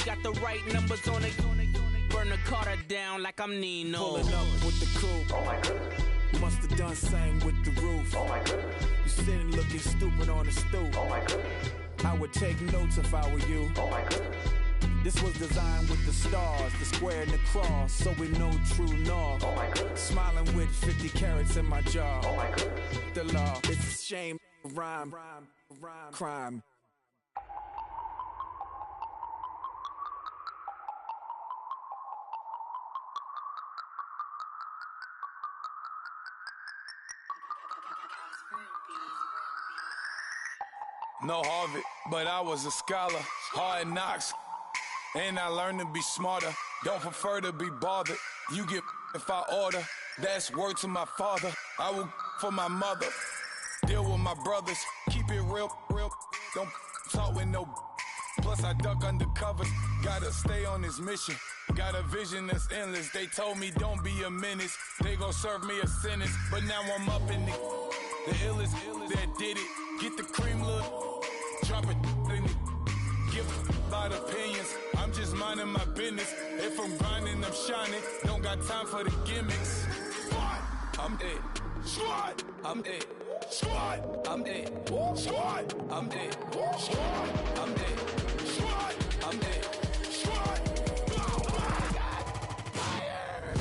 got the right numbers on it. Burn the Carter down like I'm Nino. Pulling up with the coupe. Oh my goodness. Must have done same with the roof. Oh my goodness. You sitting looking stupid on the stoop. Oh my goodness. I would take notes if I were you. Oh my goodness. This was designed with the stars, the square and the cross, so we know true north. Oh my goodness. Smiling with 50 carats in my jaw. Oh my goodness. The law, it's a shame, rhyme, crime. No Harvard, but I was a scholar. Hard knocks, and I learned to be smarter. Don't prefer to be bothered. You get if I order. That's word to my father. I will for my mother. Deal with my brothers. Keep it real. Don't talk with no. Plus I duck undercovers. Gotta stay on this mission. Got a vision that's endless. They told me don't be a menace. They gon' serve me a sentence. But now I'm up in the illest that did it. Get the cream look. Drop it in it. Give a lot of opinions. I'm just minding my business. If I'm grinding, I'm shining. Don't got time for the gimmicks. Squad, I'm it. Squad, I'm it. Squad, I'm it. Squad, I'm it. Squad, I'm it. Squad, I'm it. Squad. Oh my God. Fire.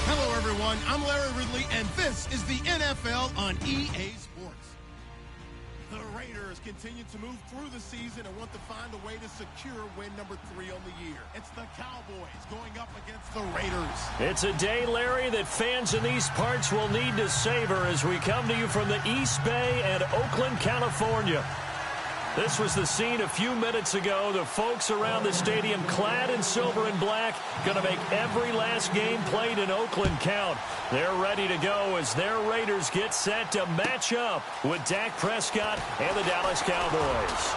Hello, everyone. I'm Larry Ridley, and this is the NFL on EA Sports. The Raiders continue to move through the season and want to find a way to secure win number 3 on the year. It's the Cowboys going up against the Raiders. It's a day, Larry, that fans in these parts will need to savor as we come to you from the East Bay and Oakland, California. This was the scene a few minutes ago. The folks around the stadium clad in silver and black going to make every last game played in Oakland count. They're ready to go as their Raiders get set to match up with Dak Prescott and the Dallas Cowboys.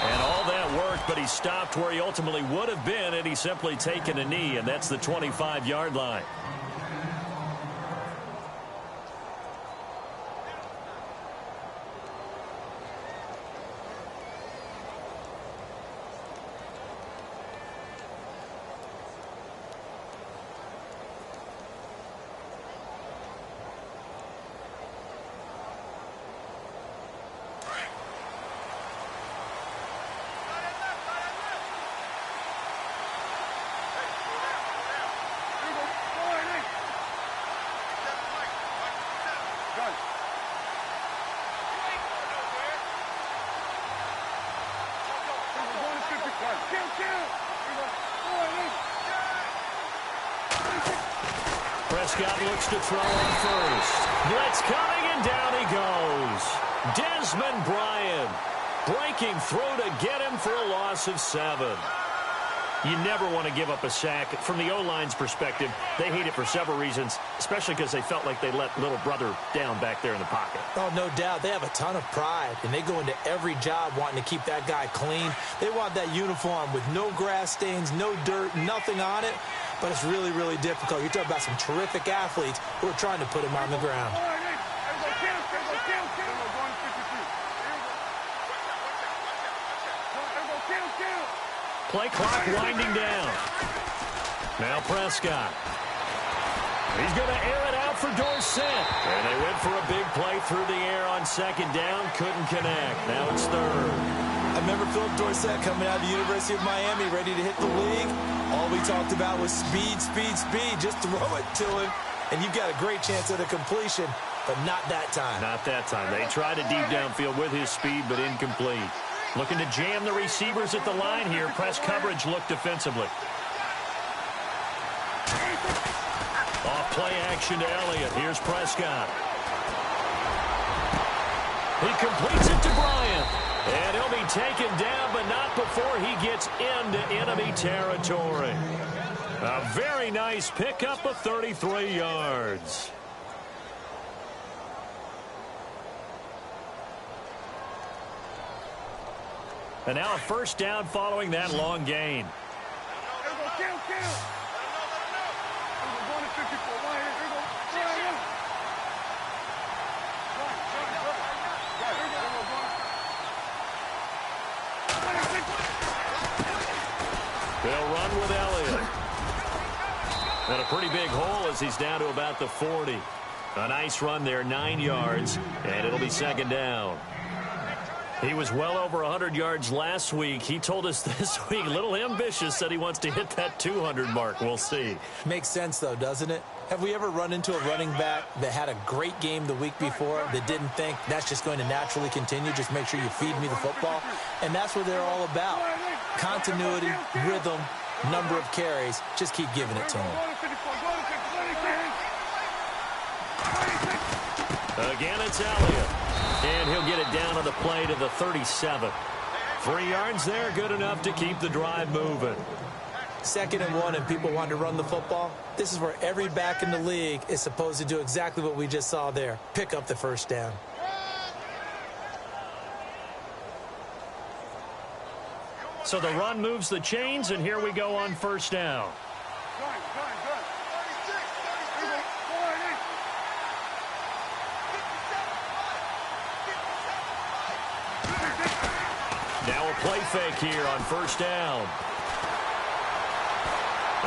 And all that worked, but he stopped where he ultimately would have been had he simply taken a knee, and that's the 25-yard line. Prescott looks to throw on first. Blitz coming, and down he goes. Desmond Bryant breaking through to get him for a loss of 7. You never want to give up a sack. From the O-line's perspective, they hate it for several reasons, especially because they felt like they let little brother down back there in the pocket. Oh, no doubt. They have a ton of pride, and they go into every job wanting to keep that guy clean. They want that uniform with no grass stains, no dirt, nothing on it. But it's really, really difficult. You're talking about some terrific athletes who are trying to put him on the ground. Play clock winding down. Now Prescott. He's going to air it out for Dorsett. And they went for a big play through the air on second down. Couldn't connect. Now it's third. I remember Philip Dorsett coming out of the University of Miami ready to hit the league. All we talked about was speed, speed, speed. Just throw it to him, and you've got a great chance at a completion, but not that time. Not that time. They tried a deep downfield with his speed, but incomplete. Looking to jam the receivers at the line here. Press coverage look defensively. Off play action to Elliott. Here's Prescott. He completes it to Bryant. And he'll be taken down, but not before he gets into enemy territory. A very nice pickup of 33 yards. And now a first down following that long gain. They'll run with Elliott. And a pretty big hole as he's down to about the 40. A nice run there, 9 yards, and it'll be second down. He was well over 100 yards last week. He told us this week, a little ambitious, said he wants to hit that 200 mark. We'll see. Makes sense, though, doesn't it? Have we ever run into a running back that had a great game the week before that didn't think that's just going to naturally continue? Just make sure you feed me the football. And that's what they're all about. Continuity, rhythm, number of carries. Just keep giving it to him. Again, it's Elliott. And he'll get it down on the play to the 37. 3 yards there, good enough to keep the drive moving. 2nd and 1 and people want to run the football. This is where every back in the league is supposed to do exactly what we just saw there. Pick up the first down. So the run moves the chains, and here we go on first down. Now a play fake here on first down.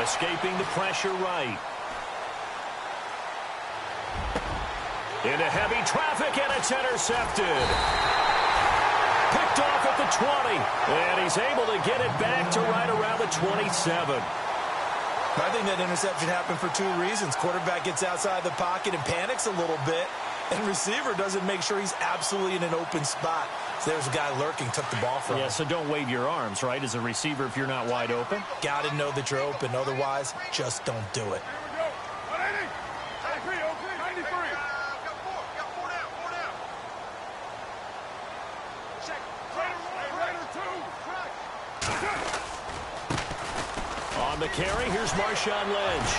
Escaping the pressure right. Into heavy traffic, and it's intercepted. Picked off at the 20. And he's able to get it back to right around the 27. I think that interception happened for 2 reasons. Quarterback gets outside the pocket and panics a little bit. And receiver doesn't make sure he's absolutely in an open spot. So there's a guy lurking, took the ball from him. Yeah, so don't wave your arms, right, as a receiver if you're not wide open. Got to know that you're open. Otherwise, just don't do it. On the carry, here's Marshawn Lynch.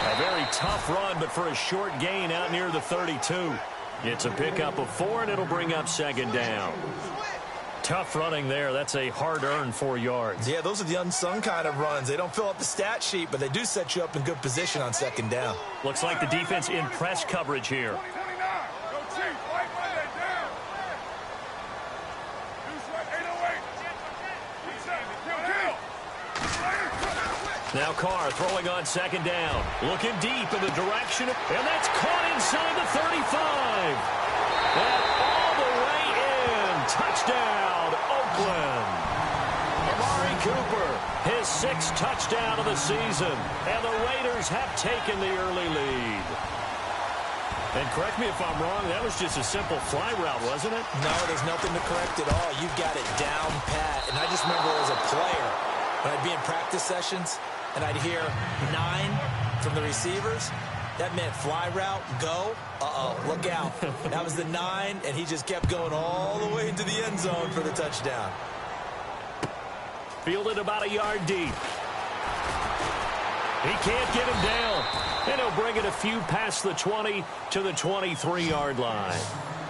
A very tough run, but for a short gain out near the 32. It's a pickup of 4, and it'll bring up second down. Tough running there. That's a hard-earned 4 yards. Yeah, those are the unsung kind of runs. They don't fill up the stat sheet, but they do set you up in good position on second down. Looks like the defense in press coverage here. Now Carr throwing on second down. Looking deep in the direction of, and that's caught inside the 35. And all the way in. Touchdown, Oakland. Amari Cooper, his 6th touchdown of the season. And the Raiders have taken the early lead. And correct me if I'm wrong, that was just a simple fly route, wasn't it? No, there's nothing to correct at all. You've got it down pat. And I just remember as a player, when I'd be in practice sessions, and I'd hear 9 from the receivers. That meant fly route, go. Look out. That was the 9, and he just kept going all the way into the end zone for the touchdown. Fielded about a yard deep. He can't get him down. And he'll bring it a few past the 20 to the 23-yard line.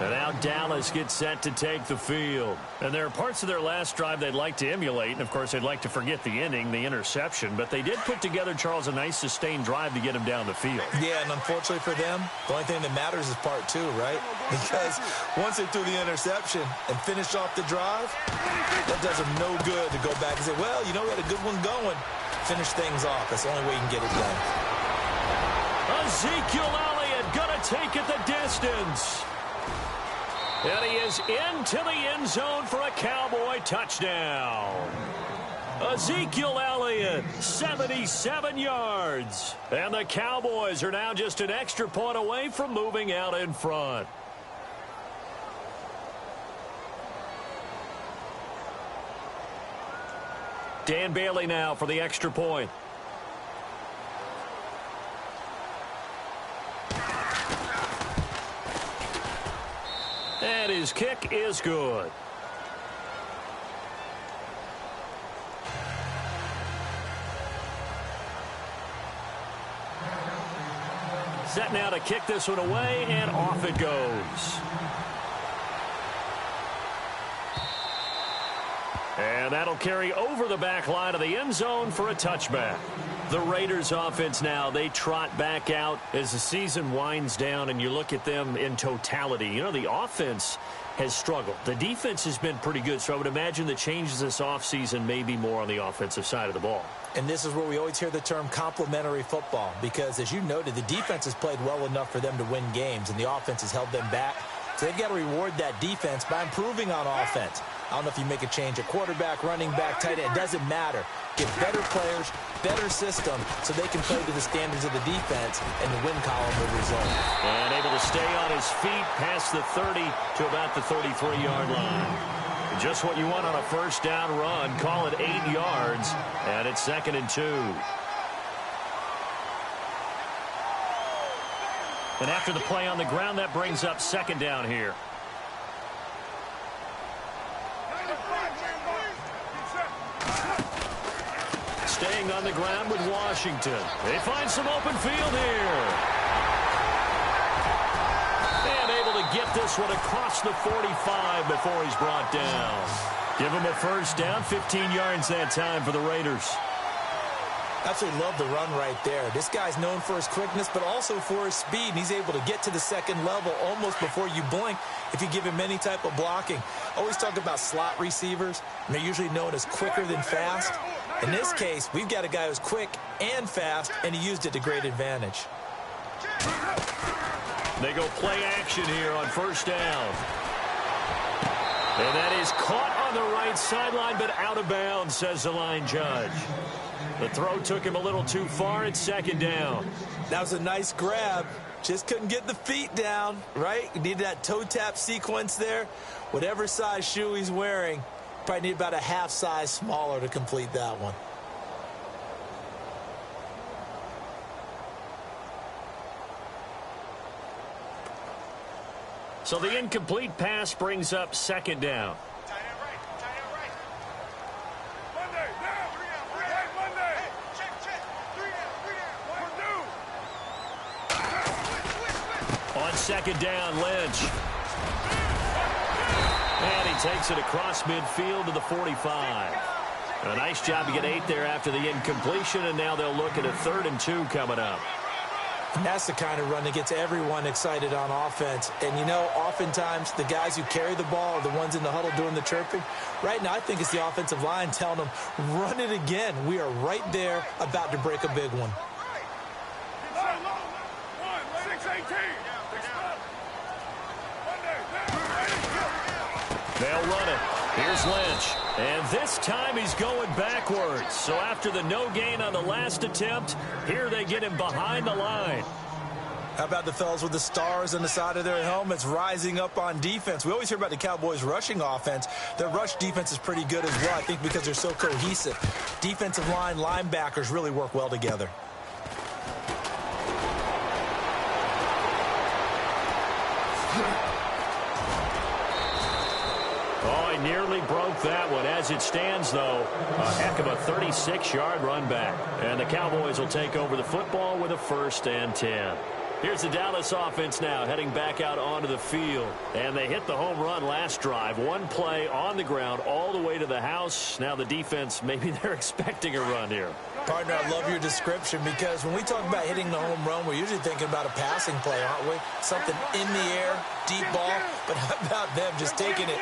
And now Dallas gets set to take the field. And there are parts of their last drive they'd like to emulate. And, of course, they'd like to forget the ending, the interception. But they did put together, Charles, a nice sustained drive to get him down the field. Yeah, and unfortunately for them, the only thing that matters is part 2, right? Because once they threw the interception and finished off the drive, that does them no good to go back and say, well, you know, we had a good one going. Finish things off. That's the only way you can get it done. Ezekiel Elliott gonna take it the distance. And he is into the end zone for a Cowboy touchdown. Ezekiel Elliott, 77 yards. And the Cowboys are now just an extra point away from moving out in front. Dan Bailey now for the extra point. And his kick is good. Set now to kick this one away, and off it goes. And that'll carry over the back line of the end zone for a touchback. The Raiders offense now, they trot back out as the season winds down and you look at them in totality. You know, the offense has struggled. The defense has been pretty good, so I would imagine the changes this offseason may be more on the offensive side of the ball. And this is where we always hear the term complementary football because, as you noted, the defense has played well enough for them to win games, and the offense has held them back. So they've got to reward that defense by improving on offense. I don't know if you make a change at quarterback, running back, tight end. It doesn't matter. Get better players, better system, so they can play to the standards of the defense, and the win column will result. And able to stay on his feet past the 30 to about the 33-yard line. Just what you want on a first down run. Call it 8 yards, and it's 2nd and 2. And after the play on the ground, that brings up 2nd down here. Staying on the ground with Washington. They find some open field here. And able to get this one across the 45 before he's brought down. Give him a first down, 15 yards that time for the Raiders. Absolutely love the run right there. This guy's known for his quickness, but also for his speed. And he's able to get to the second level almost before you blink if you give him any type of blocking. Always talk about slot receivers, and they're usually known as quicker than fast. In this case, we've got a guy who's quick and fast, and he used it to great advantage. They go play action here on first down. And that is caught on the right sideline, but out of bounds, says the line judge. The throw took him a little too far. It's 2nd down. That was a nice grab. Just couldn't get the feet down, right? You need that toe tap sequence there. Whatever size shoe he's wearing, probably need about a half size smaller to complete that one. So the incomplete pass brings up 2nd down. On 2nd down, Lynch. And he takes it across midfield to the 45. A nice job to get 8 there after the incompletion, and now they'll look at a 3rd and 2 coming up. And that's the kind of run that gets everyone excited on offense. And, you know, oftentimes the guys who carry the ball are the ones in the huddle doing the chirping. Right now, I think it's the offensive line telling them, run it again. We are right there about to break a big one. They'll run it. Here's Lynch. And this time he's going backwards. So after the no gain on the last attempt, here they get him behind the line. How about the fellas with the stars on the side of their helmets rising up on defense? We always hear about the Cowboys' rushing offense. Their rush defense is pretty good as well, I think, because they're so cohesive. Defensive line, linebackers really work well together. Oh, he nearly broke that one. As it stands, though, a heck of a 36-yard run back. And the Cowboys will take over the football with a 1st and 10. Here's the Dallas offense now heading back out onto the field. And they hit the home run last drive. One play on the ground all the way to the house. Now the defense, maybe they're expecting a run here. Partner, I love your description because when we talk about hitting the home run, we're usually thinking about a passing play, aren't we? Something in the air, deep ball. But how about them just taking it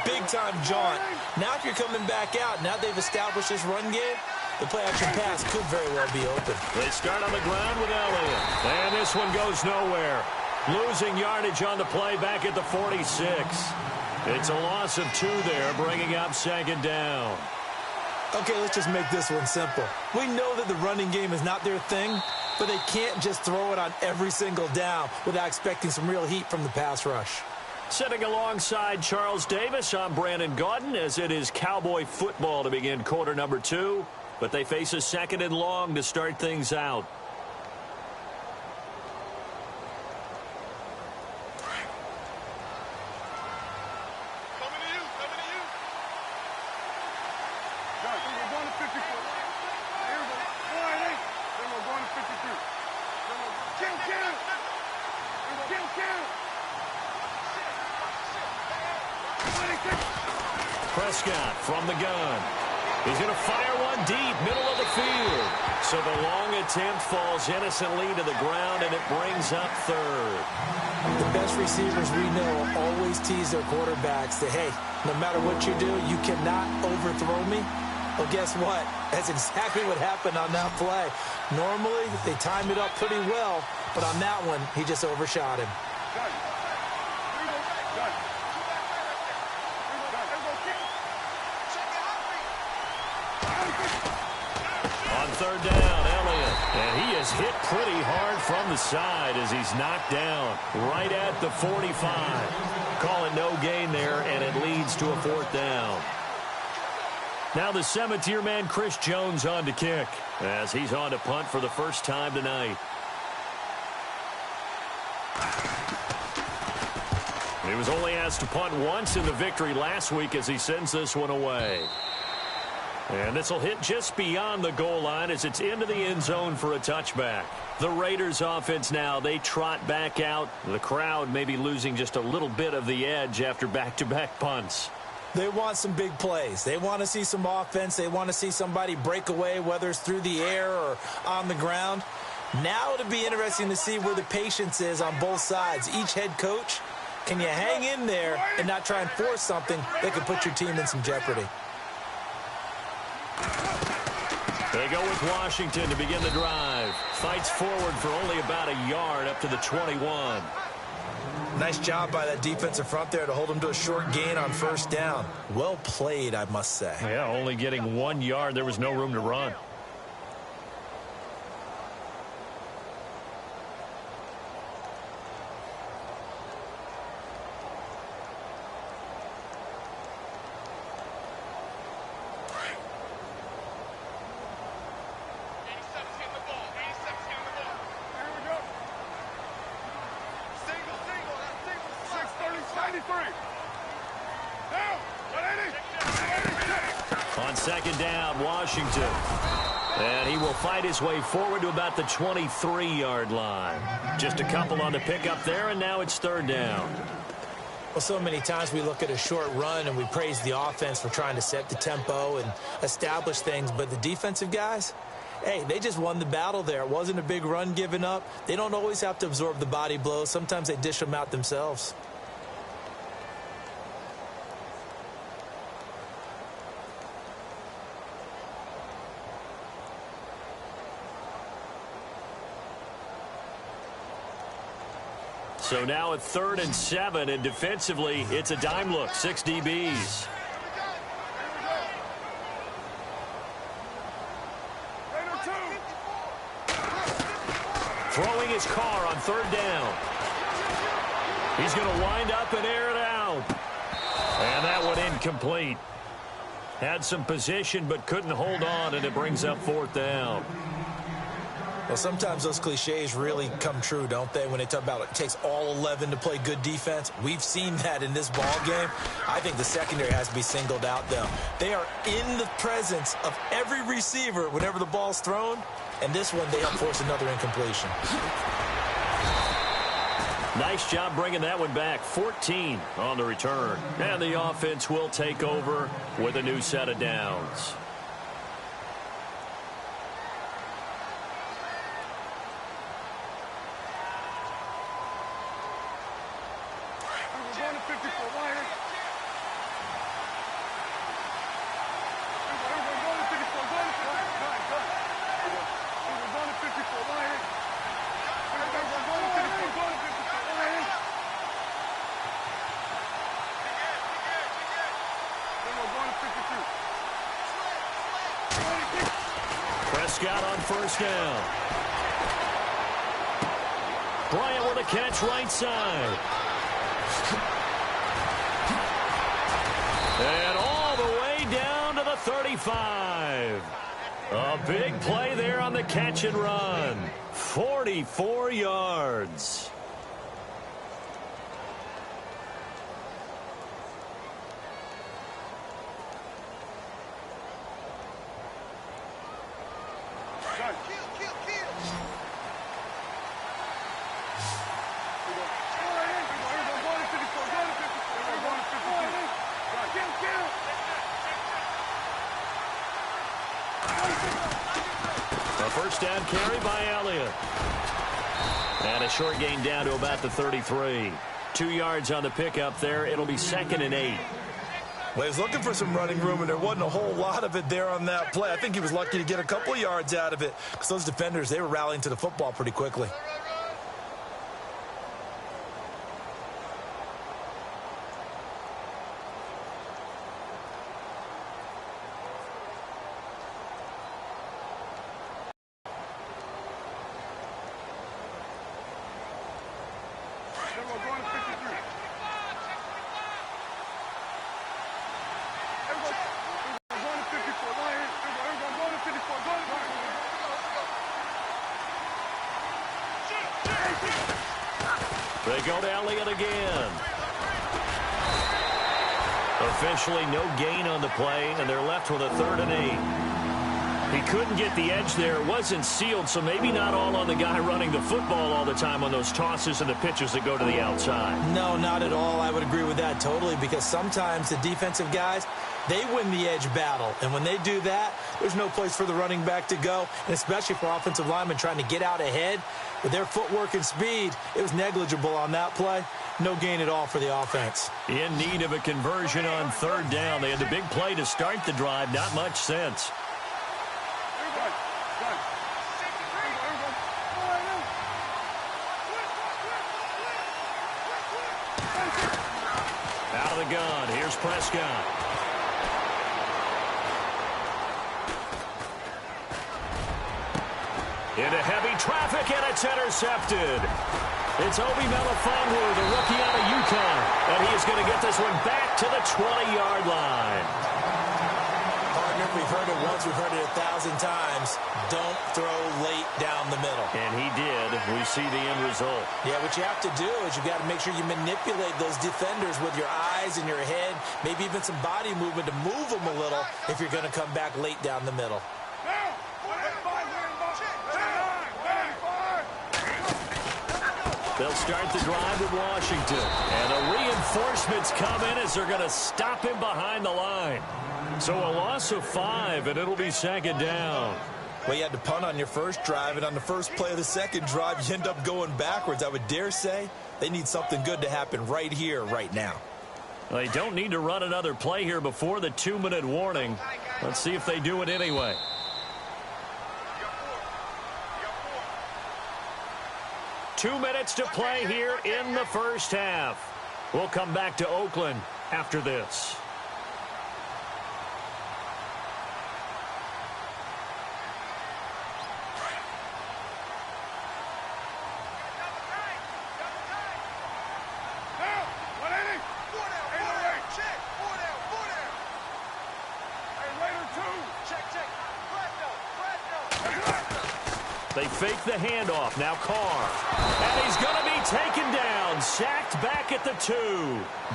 big-time jaunt? Now if you're coming back out, now they've established this run game, the play-action pass could very well be open. They start on the ground with Elliott. And this one goes nowhere. Losing yardage on the play back at the 46. It's a loss of 2 there, bringing up 2nd down. Okay, let's just make this one simple. We know that the running game is not their thing, but they can't just throw it on every single down without expecting some real heat from the pass rush. Sitting alongside Charles Davis, I'm Brandon Gaudin, as it is Cowboy football to begin quarter number 2. But they face a 2nd and long to start things out. Coming to you. Guys, we're going to 54. Here we go. 4-8. Then we're going to 53. Then we're kill. 26. Prescott from the gun. He's going to fire one deep, middle of the field. So the long attempt falls innocently to the ground, and it brings up third. The best receivers we know always tease their quarterbacks that, hey, no matter what you do, you cannot overthrow me. Well, guess what? That's exactly what happened on that play. Normally, they time it up pretty well, but on that one, he just overshot him. On third down, Elliott. And he is hit pretty hard from the side as he's knocked down right at the 45. Call it no gain there, and it leads to a fourth down. Now the Cemeteer man, Chris Jones, on to kick as he's on to punt for the first time tonight. He was only asked to punt once in the victory last week as he sends this one away. And this will hit just beyond the goal line as it's into the end zone for a touchback. The Raiders offense now, they trot back out. The crowd may be losing just a little bit of the edge after back-to-back punts. They want some big plays. They want to see some offense. They want to see somebody break away, whether it's through the air or on the ground. Now it'll be interesting to see where the patience is on both sides. Each head coach, can you hang in there and not try and force something that could put your team in some jeopardy? They go with Washington to begin the drive. Fights forward for only about a yard up to the 21. Nice job by that defensive front there to hold him to a short gain on first down. Well played, I must say. Yeah, only getting 1 yard. There was no room to run. On second down, Washington. And he will fight his way forward to about the 23-yard line. Just a couple on the pickup there, and now it's third down. Well, so many times we look at a short run and we praise the offense for trying to set the tempo and establish things, but the defensive guys, hey, they just won the battle there. It wasn't a big run given up. They don't always have to absorb the body blows. Sometimes they dish them out themselves. So now at 3rd and 7, and defensively, it's a dime look, 6 DBs. Throwing his car on 3rd down. He's going to wind up and air it out. And that one incomplete. Had some position but couldn't hold on, and it brings up 4th down. Well, sometimes those cliches really come true, don't they, when they talk about it takes all 11 to play good defense. We've seen that in this ball game. I think the secondary has to be singled out, though. They are in the presence of every receiver whenever the ball's thrown, and this one they help force another incompletion. Nice job bringing that one back. 14 on the return. And the offense will take over with a new set of downs. Prescott on first down. Bryant with a catch right side. And all the way down to the 35. A big play there on the catch and run. 44 yards. First down carry by Elliott. And a short gain down to about the 33. 2 yards on the pickup there. It'll be 2nd and 8. Well, he was looking for some running room, and there wasn't a whole lot of it there on that play. I think he was lucky to get a couple of yards out of it because those defenders, they were rallying to the football pretty quickly. They go to Elliott again. Officially no gain on the play, and they're left with a 3rd and 8. He couldn't get the edge there. It wasn't sealed, so maybe not all on the guy running the football all the time on those tosses and the pitches that go to the outside. No, not at all. I would agree with that totally, because sometimes the defensive guys, they win the edge battle. And when they do that, there's no place for the running back to go, and especially for offensive linemen trying to get out ahead. With their footwork and speed, it was negligible on that play. No gain at all for the offense. In need of a conversion on 3rd down. They had the big play to start the drive. Not much sense. Out of the gun. Here's Prescott. Into heavy traffic, and it's intercepted. It's Obi Melifonwu, the rookie out of UConn, and he is going to get this one back to the 20-yard line. Partner, we've heard it once, we've heard it 1,000 times. Don't throw late down the middle. And he did. We see the end result. Yeah, what you have to do is you got to make sure you manipulate those defenders with your eyes and your head, maybe even some body movement to move them a little if you're going to come back late down the middle. They'll start the drive with Washington. And the reinforcements come in as they're going to stop him behind the line. So a loss of 5, and it'll be 2nd down. Well, you had to punt on your first drive, and on the first play of the second drive, you end up going backwards. I would dare say they need something good to happen right here, right now. Well, they don't need to run another play here before the 2-minute warning. Let's see if they do it anyway. 2 minutes to play here in the first half. We'll come back to Oakland after this. They fake the handoff. Now Carr. And he's going to be taken down. Sacked back at the 2.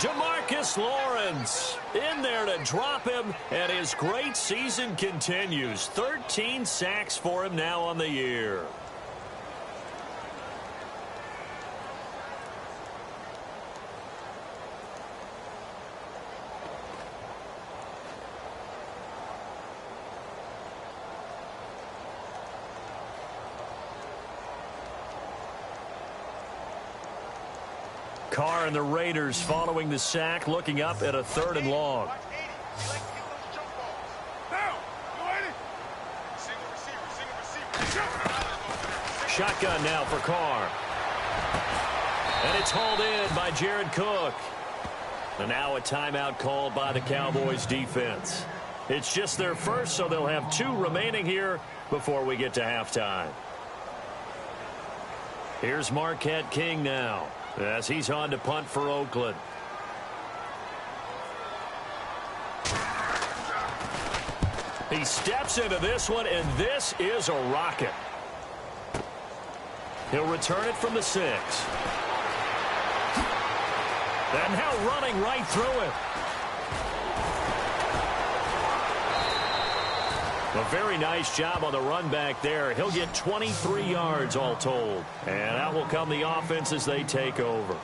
Jamarcus Lawrence in there to drop him. And his great season continues. 13 sacks for him now on the year. Carr and the Raiders following the sack, looking up at a 3rd and long. Shotgun now for Carr. And it's hauled in by Jared Cook. And now a timeout called by the Cowboys defense. It's just their first, so they'll have 2 remaining here before we get to halftime. Here's Marquette King now, as he's on to punt for Oakland. He steps into this one, and this is a rocket. He'll return it from the 6. And now running right through it. A very nice job on the run back there. He'll get 23 yards all told. And out will come the offense as they take over.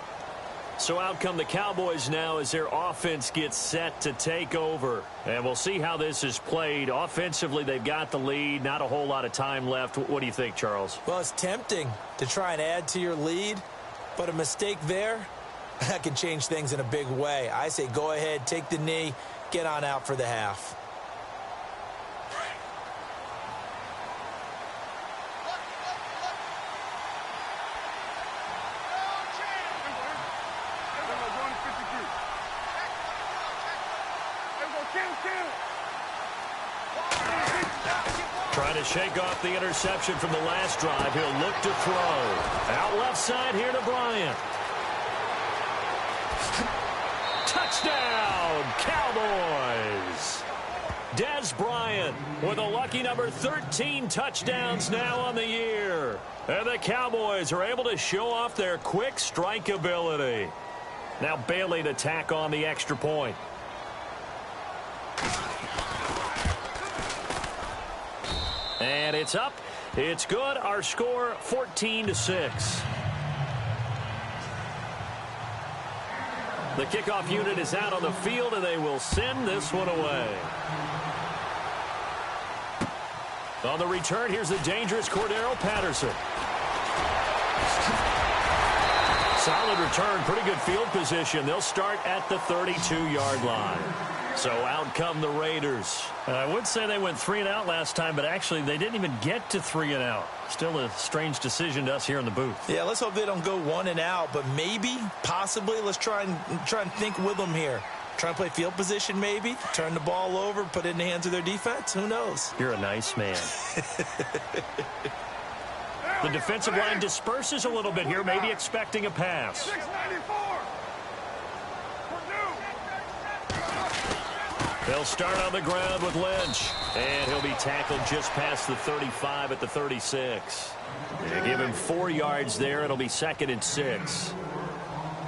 So out come the Cowboys now as their offense gets set to take over. And we'll see how this is played. Offensively, they've got the lead. Not a whole lot of time left. What do you think, Charles? Well, it's tempting to try and add to your lead, but a mistake there, that can change things in a big way. I say go ahead, take the knee, get on out for the half. Trying to shake off the interception from the last drive. He'll look to throw. Out left side here to Bryant. Touchdown, Cowboys! Dez Bryant with a lucky number 13 touchdowns now on the year. And the Cowboys are able to show off their quick strike ability. Now Bailey to tack on the extra point. And it's up. It's good. Our score 14-6. The kickoff unit is out on the field, and they will send this one away. On the return, here's the dangerous Cordero Patterson. Solid return, pretty good field position. They'll start at the 32-yard line. So out come the Raiders. I would say they went 3 and out last time, but actually they didn't even get to 3 and out. Still a strange decision to us here in the booth. Yeah, let's hope they don't go 1 and out, but maybe, possibly, let's try and think with them here. Try and play field position maybe, turn the ball over, put it in the hands of their defense. Who knows? You're a nice man. The defensive line disperses a little bit here, maybe expecting a pass. 694. They'll start on the ground with Lynch. And he'll be tackled just past the 35 at the 36. They give him 4 yards there. It'll be 2nd and 6.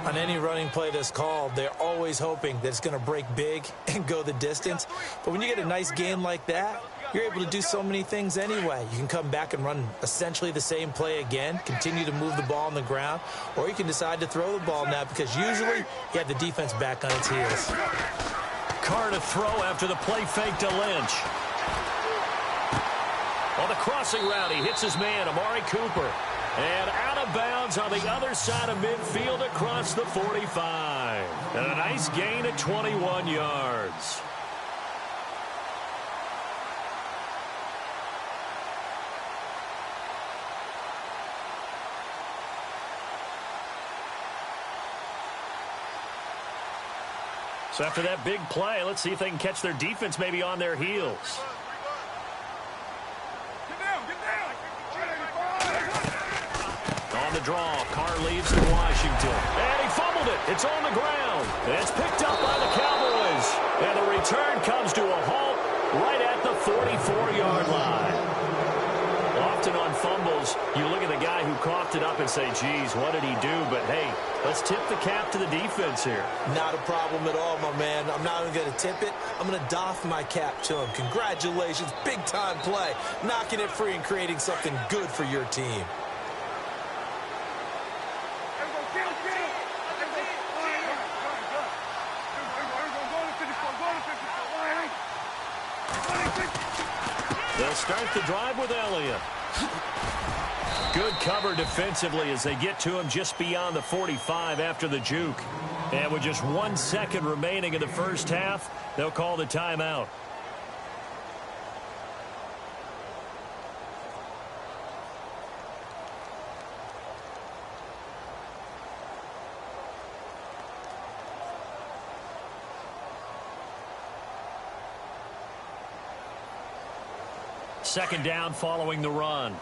On any running play that's called, they're always hoping that it's going to break big and go the distance. But when you get a nice gain like that, you're able to do so many things anyway. You can come back and run essentially the same play again, continue to move the ball on the ground, or you can decide to throw the ball now because usually you have the defense back on its heels. Carr to throw after the play fake to Lynch. On the crossing route, he hits his man, Amari Cooper. And out of bounds on the other side of midfield across the 45. And a nice gain at 21 yards. So after that big play, let's see if they can catch their defense maybe on their heels. On the draw, Carr leaves to Washington. And he fumbled it. It's on the ground. It's picked up by the Cowboys. And the return comes to a halt right at the 44-yard line. Often on fumbles, you look at the guy who coughed it up and say, geez, what did he do? But, hey, let's tip the cap to the defense here. Not a problem at all, my man. I'm not even going to tip it. I'm going to doff my cap to him. Congratulations. Big-time play. Knocking it free and creating something good for your team. They'll start the drive with Elliott. Good cover defensively as they get to him just beyond the 45 after the juke. And with just 1 second remaining in the first half, they'll call the timeout. Second down following the run.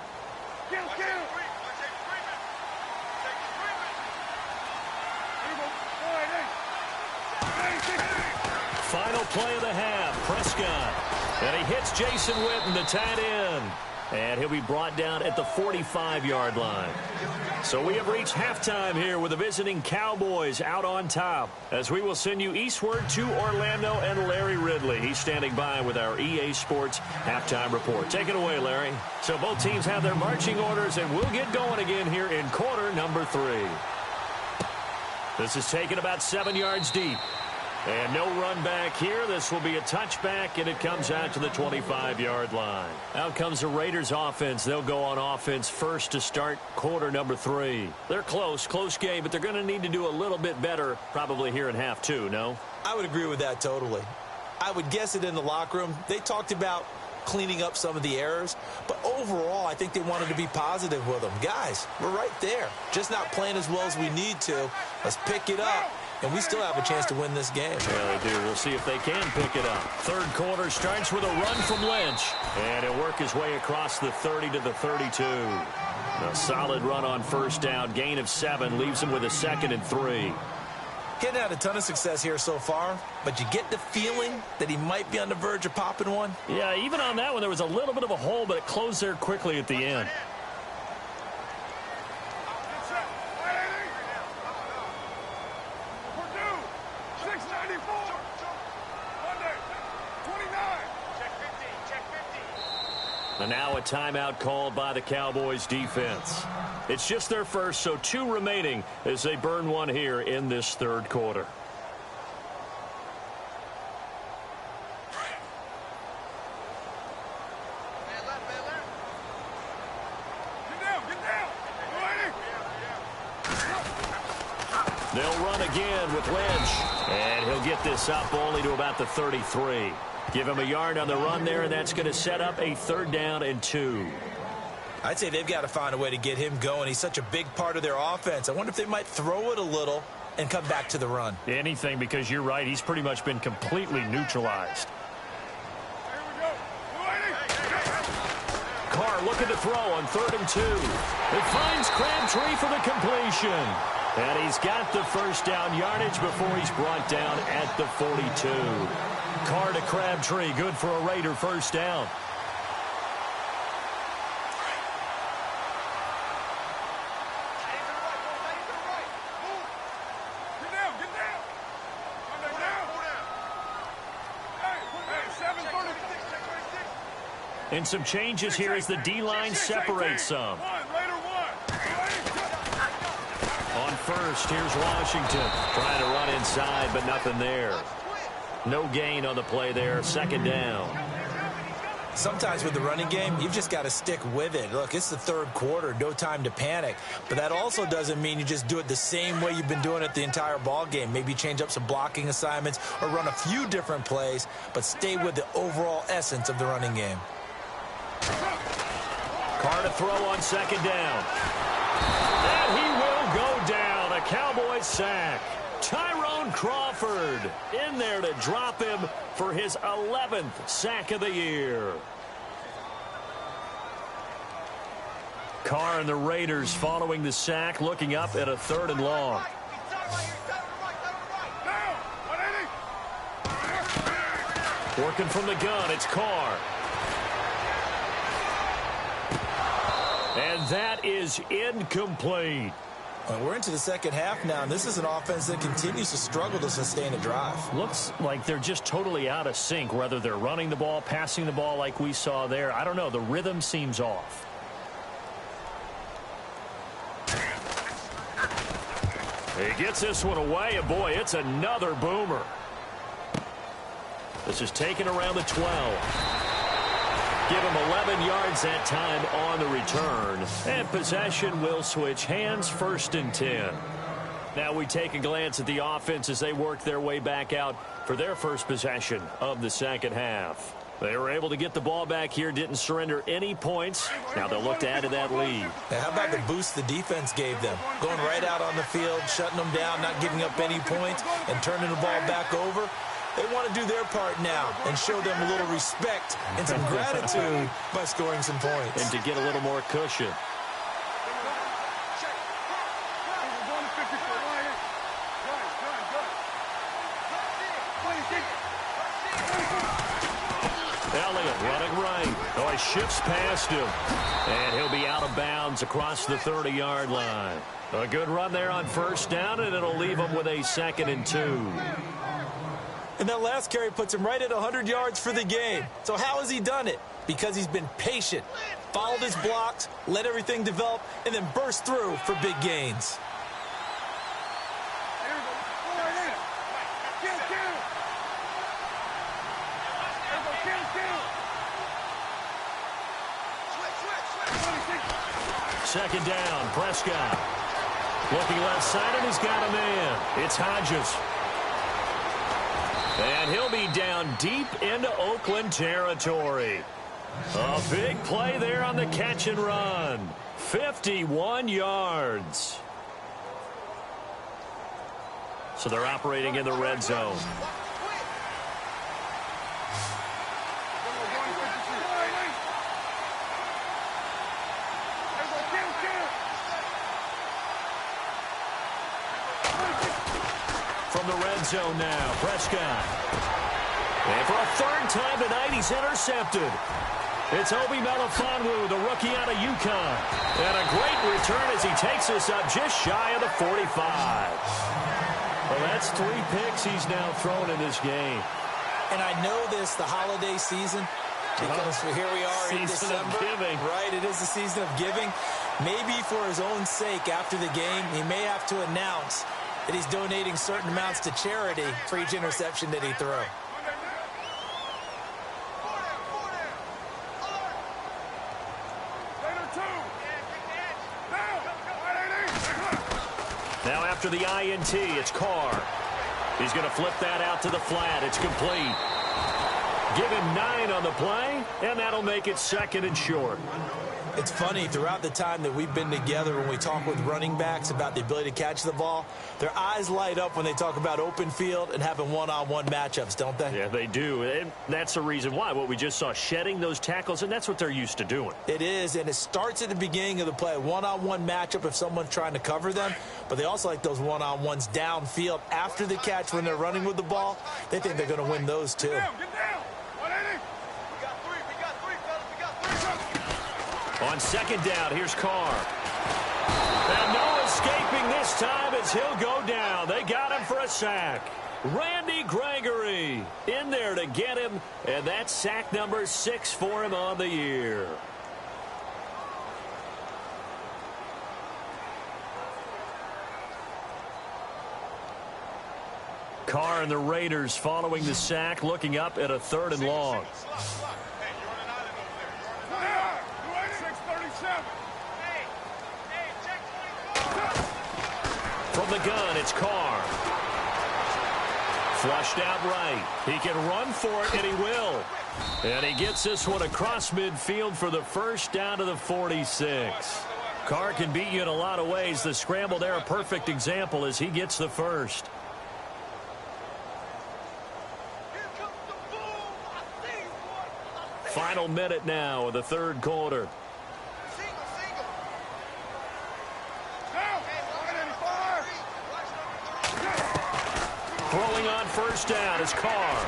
Final play of the half, Prescott. And he hits Jason Witten, the tight end. And he'll be brought down at the 45-yard line. So we have reached halftime here with the visiting Cowboys out on top, as we will send you eastward to Orlando and Larry Ridley. He's standing by with our EA Sports halftime report. Take it away, Larry. So both teams have their marching orders, and we'll get going again here in quarter number 3. This is taken about 7 yards deep. And no run back here. This will be a touchback, and it comes out to the 25-yard line. Out comes the Raiders offense. They'll go on offense first to start quarter number 3. They're close game, but they're going to need to do a little bit better probably here in half 2, no? I would agree with that totally. I would guess it in the locker room. They talked about cleaning up some of the errors, but overall, I think they wanted to be positive with them. Guys, we're right there. Just not playing as well as we need to. Let's pick it up. And we still have a chance to win this game. Yeah, they do. We'll see if they can pick it up. Third quarter starts with a run from Lynch. And he'll work his way across the 30 to the 32. A solid run on first down. Gain of 7 leaves him with a 2nd and 3. Getting had a ton of success here so far, but you get the feeling that he might be on the verge of popping one. Yeah, even on that one, there was a little bit of a hole, but it closed there quickly at the end. And now a timeout called by the Cowboys defense. It's just their first, so 2 remaining as they burn one here in this third quarter. They'll run again with Lynch. And he'll get this up only to about the 33. Give him a yard on the run there, and that's going to set up a 3rd down and 2. I'd say they've got to find a way to get him going. He's such a big part of their offense. I wonder if they might throw it a little and come back to the run. Anything, because you're right. He's pretty much been completely neutralized. Carr looking to throw on 3rd and 2. It finds Crabtree for the completion. And he's got the first down yardage before he's brought down at the 42. Carr to Crabtree, good for a Raider first down. And some changes here as the D-line separates some. On first, here's Washington. Trying to run inside, but nothing there. No gain on the play there. 2nd down. Sometimes with the running game, you've just got to stick with it. Look, it's the 3rd quarter. No time to panic. But that also doesn't mean you just do it the same way you've been doing it the entire ball game. Maybe change up some blocking assignments or run a few different plays, but stay with the overall essence of the running game. Carr to throw on 2nd down. And he will go down. A Cowboys sack. Tyrone Crawford in there to drop him for his 11th sack of the year. Carr and the Raiders following the sack, looking up at a 3rd and long. Working from the gun, it's Carr. And that is incomplete. Well, we're into the 2nd half now, and this is an offense that continues to struggle to sustain a drive. Looks like they're just totally out of sync, whether they're running the ball, passing the ball like we saw there. I don't know. The rhythm seems off. He gets this one away, and boy, it's another boomer. This is taken around the 12. Give him 11 yards that time on the return. And possession will switch hands, 1st and 10. Now we take a glance at the offense as they work their way back out for their first possession of the 2nd half. They were able to get the ball back here, didn't surrender any points. Now they'll look to add to that lead. Now, how about the boost the defense gave them? Going right out on the field, shutting them down, not giving up any points, and turning the ball back over. They want to do their part now and show them a little respect and some gratitude by scoring some points. And to get a little more cushion. Elliott running right. Oh, he shifts past him. And he'll be out of bounds across the 30-yard line. A good run there on first down, and it'll leave him with a 2nd and 2. And that last carry puts him right at 100 yards for the game. So how has he done it? Because he's been patient, followed his blocks, let everything develop, and then burst through for big gains. Here we Second down, Prescott. Looking left side, and he's got a man. It's Hodges. And he'll be down deep into Oakland territory. A big play there on the catch and run. 51 yards. So they're operating in the red zone. From the red zone now, Prescott. And for a third time tonight, he's intercepted. It's Obi Melifonwu, the rookie out of UConn. And a great return as he takes us up just shy of the 45. Well, that's 3 picks he's now thrown in this game. And I know this, the holiday season, because here we are in December. Season of giving. Right, it is the season of giving. Maybe for his own sake after the game, he may have to announce that he's donating certain amounts to charity for each interception that he throws. Now after the INT, it's Carr. He's going to flip that out to the flat. It's complete. Give him 9 on the play, and that'll make it 2nd and short. It's funny, throughout the time that we've been together, when we talk with running backs about the ability to catch the ball, their eyes light up when they talk about open field and having one-on-one matchups, don't they? Yeah, they do. And that's the reason why. What we just saw, shedding those tackles, and that's what they're used to doing. It is, and it starts at the beginning of the play. One-on-one matchup if someone's trying to cover them, but they also like those one-on-ones downfield after the catch when they're running with the ball. They think they're going to win those, too. Get down. On 2nd down, here's Carr. And no escaping this time as he'll go down. They got him for a sack. Randy Gregory in there to get him, and that's sack number 6 for him on the year. Carr and the Raiders following the sack, looking up at a 3rd and long. From the gun, it's Carr. Flushed out right. He can run for it, and he will. And he gets this one across midfield for the first down to the 46. Carr can beat you in a lot of ways. The scramble there, a perfect example as he gets the first. Final minute now of the 3rd quarter. Throwing on 1st down is Carr.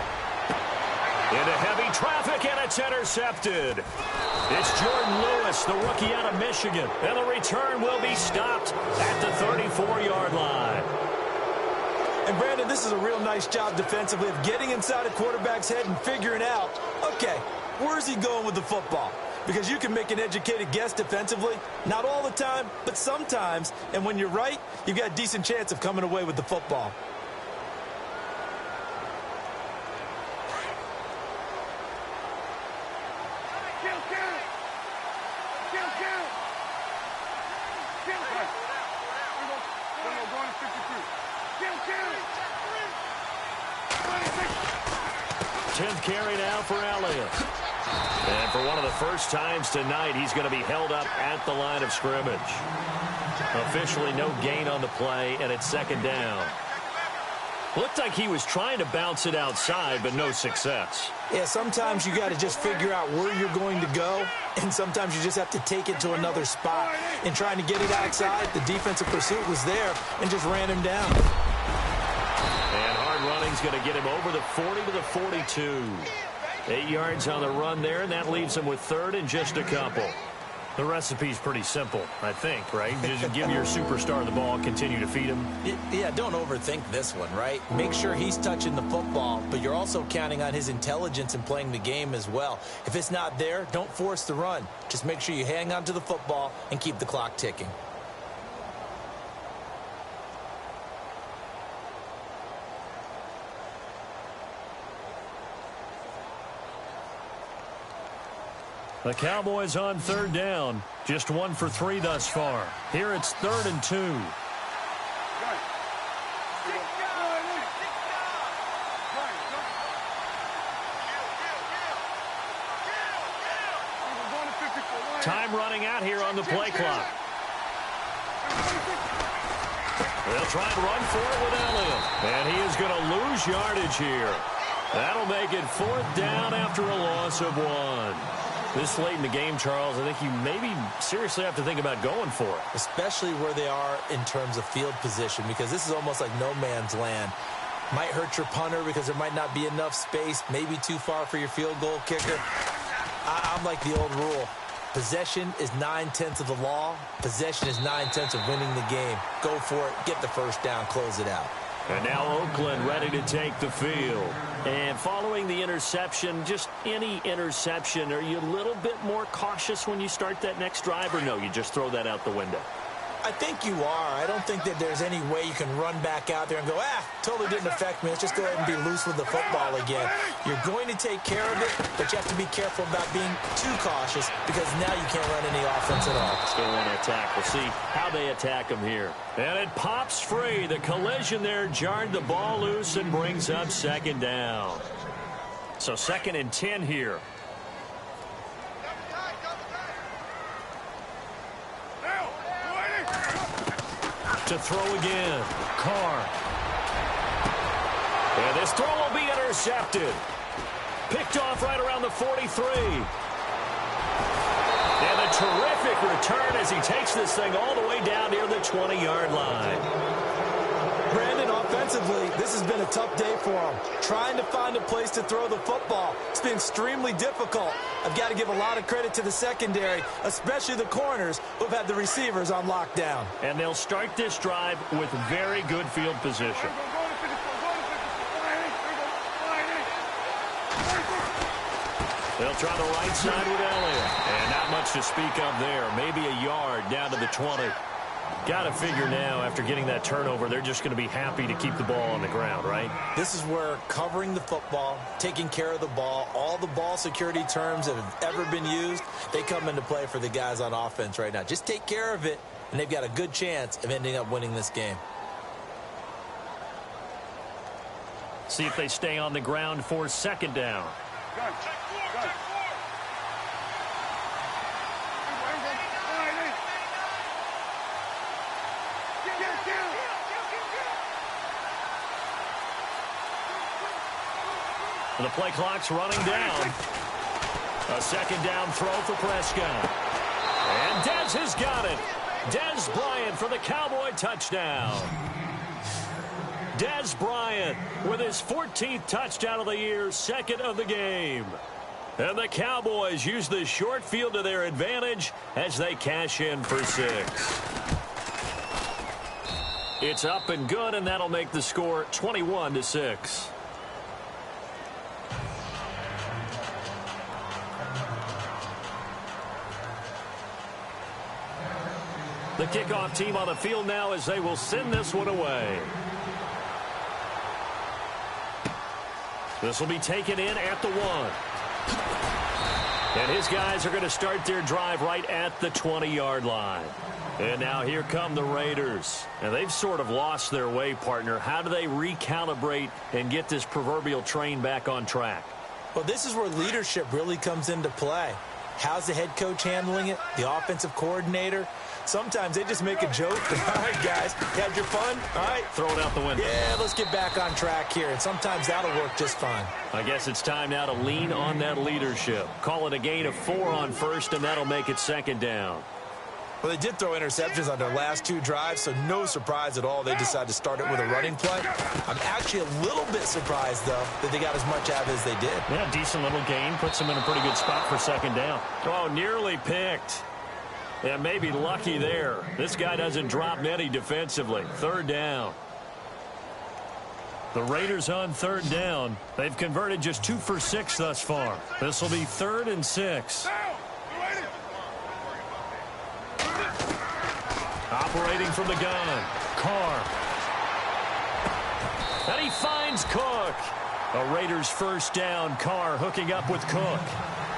Into heavy traffic, and it's intercepted. It's Jordan Lewis, the rookie out of Michigan. And the return will be stopped at the 34-yard line. And, Brandon, this is a real nice job defensively of getting inside a quarterback's head and figuring out, okay, where's he going with the football? Because you can make an educated guess defensively. Not all the time, but sometimes. And when you're right, you've got a decent chance of coming away with the football. Carry now for Elliott. And for one of the first times tonight, he's going to be held up at the line of scrimmage. Officially no gain on the play, and it's 2nd down. Looked like he was trying to bounce it outside, but no success. Yeah, sometimes you got to just figure out where you're going to go, and sometimes you just have to take it to another spot. In trying to get it outside, the defensive pursuit was there and just ran him down. Running's going to get him over the 40 to the 42. 8 yards on the run there, and that leaves him with 3rd and just a couple. The recipe's pretty simple, I think, right? Just give your superstar the ball and continue to feed him. Yeah, don't overthink this one, right? Make sure he's touching the football, but you're also counting on his intelligence in playing the game as well. If it's not there, don't force the run. Just make sure you hang on to the football and keep the clock ticking. The Cowboys on third down. Just 1 for 3 thus far. Here it's 3rd and 2. Time running out here on the play clock. They'll try and run for it with Elliott. And he is going to lose yardage here. That'll make it 4th down after a loss of 1. This late in the game, Charles, I think you maybe seriously have to think about going for it. Especially where they are in terms of field position, because this is almost like no man's land. Might hurt your punter because there might not be enough space, maybe too far for your field goal kicker. I'm like the old rule. Possession is 9/10 of the law. Possession is 9/10 of winning the game. Go for it. Get the first down. Close it out. And now Oakland ready to take the field. And following the interception, just any interception, are you a little bit more cautious when you start that next drive, or no, you just throw that out the window? I think you are. I don't think that there's any way you can run back out there and go, totally didn't affect me. Let's just go ahead and be loose with the football again. You're going to take care of it, but you have to be careful about being too cautious because now you can't run any offense at all. Still want to attack. We'll see how they attack him here. And it pops free. The collision there jarred the ball loose and brings up 2nd down. So 2nd and 10 here. To throw again. Carr. And this throw will be intercepted. Picked off right around the 43. And a terrific return as he takes this thing all the way down near the 20-yard line. Brandon, offensively, this has been a tough day for him. Trying to find a place to throw the football. It's been extremely difficult. I've got to give a lot of credit to the secondary, especially the corners who've had the receivers on lockdown. And they'll start this drive with very good field position. They'll try the right side with Elliott. And not much to speak of there. Maybe a yard down to the 20. Got to figure now, after getting that turnover, they're just going to be happy to keep the ball on the ground, right? This is where covering the football, taking care of the ball, all the ball security terms that have ever been used, they come into play for the guys on offense right now. Just take care of it, and they've got a good chance of ending up winning this game. See if they stay on the ground for 2nd down. The play clock's running down. A 2nd down throw for Prescott. And Dez has got it. Dez Bryant for the Cowboy touchdown. Dez Bryant with his 14th touchdown of the year, 2nd of the game. And the Cowboys use the short field to their advantage as they cash in for 6. It's up and good, and that'll make the score 21-6. The kickoff team on the field now as they will send this one away. This will be taken in at the 1. And his guys are going to start their drive right at the 20-yard line. And now here come the Raiders. And they've sort of lost their way, partner. How do they recalibrate and get this proverbial train back on track? Well, this is where leadership really comes into play. How's the head coach handling it? The offensive coordinator? Sometimes they just make a joke. All right, guys, you had your fun? All right. Throw it out the window. Yeah, let's get back on track here. And sometimes that'll work just fine. I guess it's time now to lean on that leadership. Call it a gain of 4 on 1st, and that'll make it 2nd down. Well, they did throw interceptions on their last 2 drives, so no surprise at all they decided to start it with a running play. I'm actually a little bit surprised, though, that they got as much out of it as they did. Yeah, decent little gain. Puts them in a pretty good spot for 2nd down. Oh, nearly picked. Yeah, maybe lucky there. This guy doesn't drop many defensively. 3rd down. The Raiders on 3rd down. They've converted just 2 for 6 thus far. This will be 3rd and 6. Operating from the gun, Carr. And he finds Cook. A Raiders 1st down. Carr hooking up with Cook.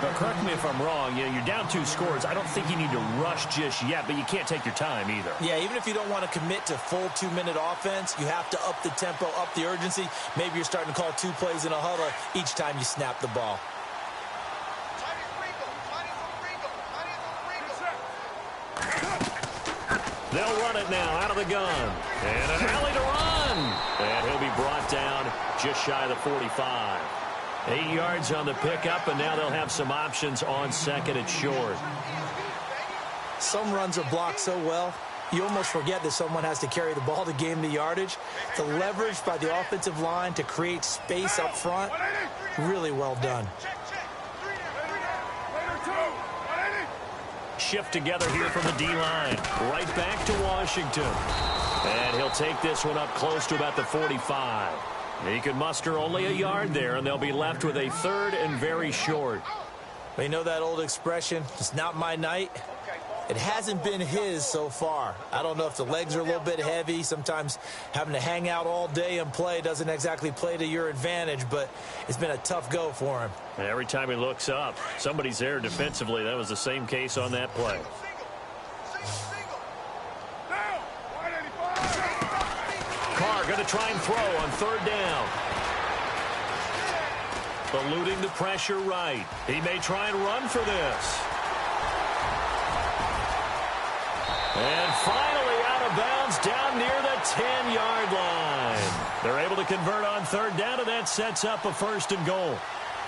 Well, correct me if I'm wrong. You know, you're down 2 scores. I don't think you need to rush just yet, but you can't take your time either. Yeah, even if you don't want to commit to full 2-minute offense, you have to up the tempo, up the urgency. Maybe you're starting to call 2 plays in a huddle each time you snap the ball. They'll run it now out of the gun. And an alley to run. And he'll be brought down just shy of the 45. 8 yards on the pickup, and now they'll have some options on second and short. Some runs are blocked so well, you almost forget that someone has to carry the ball to gain the yardage. The leverage by the offensive line to create space up front, really well done. Shift together here from the D-line. Right back to Washington. And he'll take this one up close to about the 45. He could muster only a yard there, and they'll be left with a 3rd and very short. You know that old expression, it's not my night? It hasn't been his so far. I don't know if the legs are a little bit heavy. Sometimes having to hang out all day and play doesn't exactly play to your advantage, but it's been a tough go for him. And every time he looks up, somebody's there defensively. That was the same case on that play. Carr going to try and throw on 3rd down. Eluding the pressure right. He may try and run for this. And finally out of bounds down near the 10-yard line. They're able to convert on 3rd down, and that sets up a 1st and goal.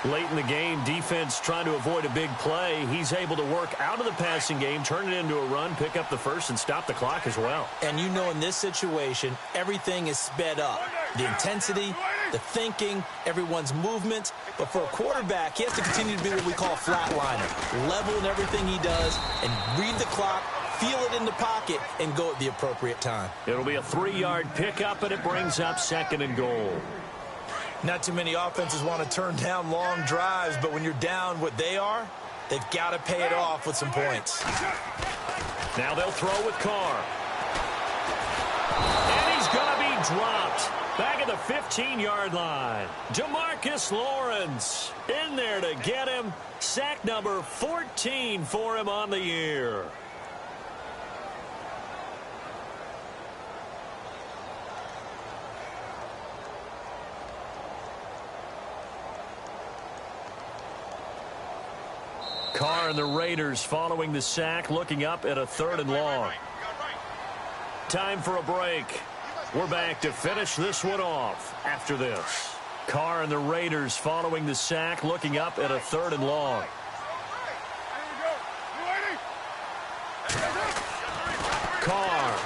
Late in the game, defense trying to avoid a big play. He's able to work out of the passing game, turn it into a run, pick up the 1st, and stop the clock as well. And you know in this situation, everything is sped up. The intensity, the thinking, everyone's movement. But for a quarterback, he has to continue to be what we call a flatliner. Level in everything he does and read the clock, feel it in the pocket, and go at the appropriate time. It'll be a 3-yard pickup, and it brings up 2nd and goal. Not too many offenses want to turn down long drives, but when you're down what they are, they've got to pay it off with some points. Now they'll throw with Carr. And he's going to be dropped. Back at the 15-yard line. Demarcus Lawrence in there to get him. Sack number 14 for him on the year. Carr and the Raiders following the sack, looking up at a 3rd and long. Time for a break. We're back to finish this one off after this. Carr and the Raiders following the sack, looking up at a 3rd and long. Carr.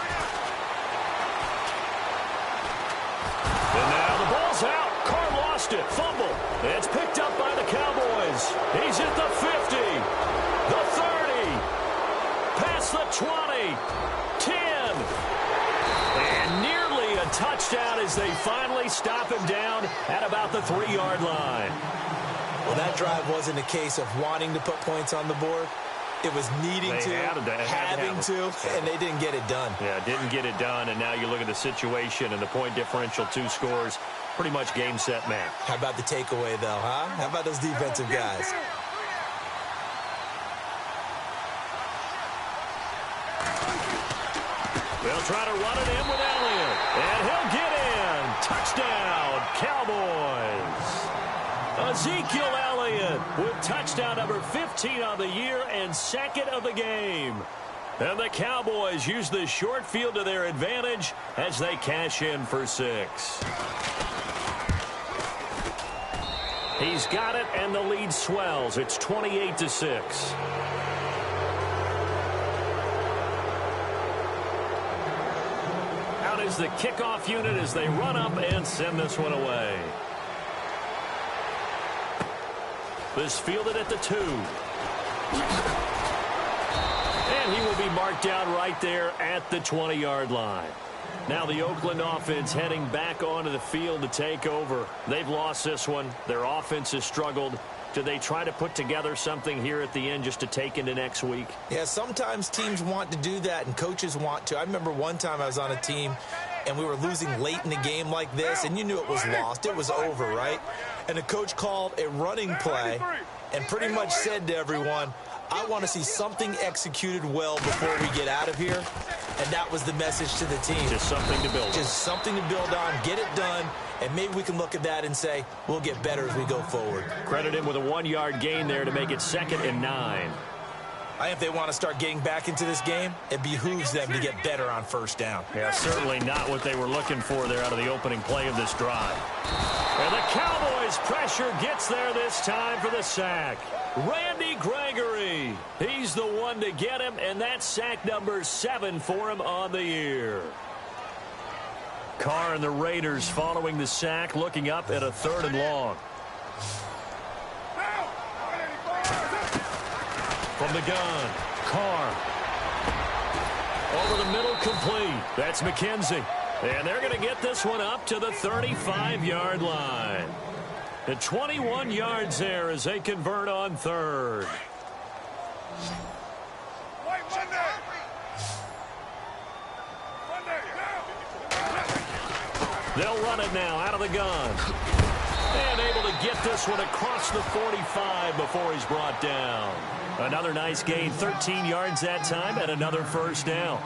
And now the ball's out. Carr lost it. Fumble. It's picked up by the Cowboys. He's at the 50, the 30, past the 20, 10, and nearly a touchdown as they finally stop him down at about the 3-yard line. Well, that drive wasn't a case of wanting to put points on the board. It was needing to, having to, and they didn't get it done. Yeah, didn't get it done, and now you look at the situation and the point differential, 2 scores, pretty much game, set, match. How about the takeaway, though, huh? How about those defensive guys? They'll try to run it in with Elliott, and he'll get in. Touchdown, Cowboys. Ezekiel Elliott with touchdown number 15 on the year and 2nd of the game. And the Cowboys use the short field to their advantage as they cash in for 6. He's got it, and the lead swells. It's 28-6. Out is the kickoff unit as they run up and send this one away. This fielded at the 2. And he will be marked down right there at the 20-yard line. Now the Oakland offense heading back onto the field to take over. They've lost this one. Their offense has struggled. Do they try to put together something here at the end just to take into next week? Yeah, sometimes teams want to do that and coaches want to. I remember one time I was on a team and we were losing late in the game like this, and you knew it was lost. It was over, right? And the coach called a running play and pretty much said to everyone, I want to see something executed well before we get out of here. And that was the message to the team. Just something to build on. Just something to build on, get it done, and maybe we can look at that and say, we'll get better as we go forward. Credit him with a 1-yard gain there to make it 2nd and 9. I think if they want to start getting back into this game, it behooves them to get better on first down. Yeah, certainly not what they were looking for there out of the opening play of this drive. And the Cowboys' pressure gets there this time for the sack. Randy Gregory, he's the one to get him, and that's sack number 7 for him on the year. Carr and the Raiders following the sack, looking up at a 3rd and long. From the gun, Carr. Over the middle, complete. That's McKenzie. And they're going to get this one up to the 35-yard line. The 21 yards there as they convert on 3rd. They'll run it now out of the gun. And able to get this one across the 45 before he's brought down. Another nice gain, 13 yards that time, and another first down.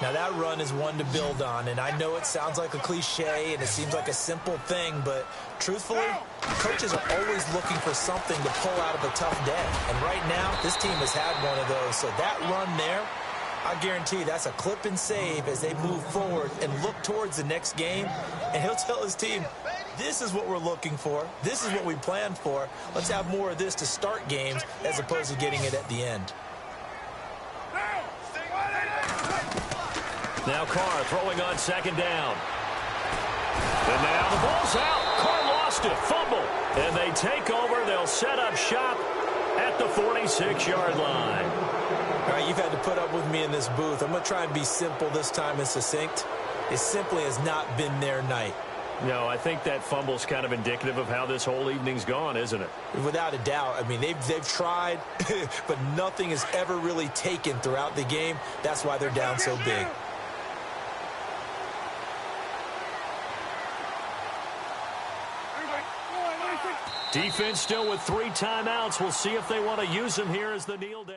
Now that run is one to build on, and I know it sounds like a cliche and it seems like a simple thing, but truthfully, coaches are always looking for something to pull out of a tough day. And right now, this team has had one of those. So that run there, I guarantee that's a clip and save as they move forward and look towards the next game. And he'll tell his team, this is what we're looking for. This is what we planned for. Let's have more of this to start games as opposed to getting it at the end. Now Carr throwing on 2nd down. And now the ball's out. Carr lost it. Fumble. And they take over. They'll set up shop at the 46-yard line. All right, you've had to put up with me in this booth. I'm going to try and be simple this time and succinct. It simply has not been their night. No, I think that fumble's kind of indicative of how this whole evening's gone, isn't it? Without a doubt. I mean, they've tried, but nothing has ever really taken throughout the game. That's why they're down so big. Defense still with 3 timeouts. We'll see if they want to use them here as the kneel down.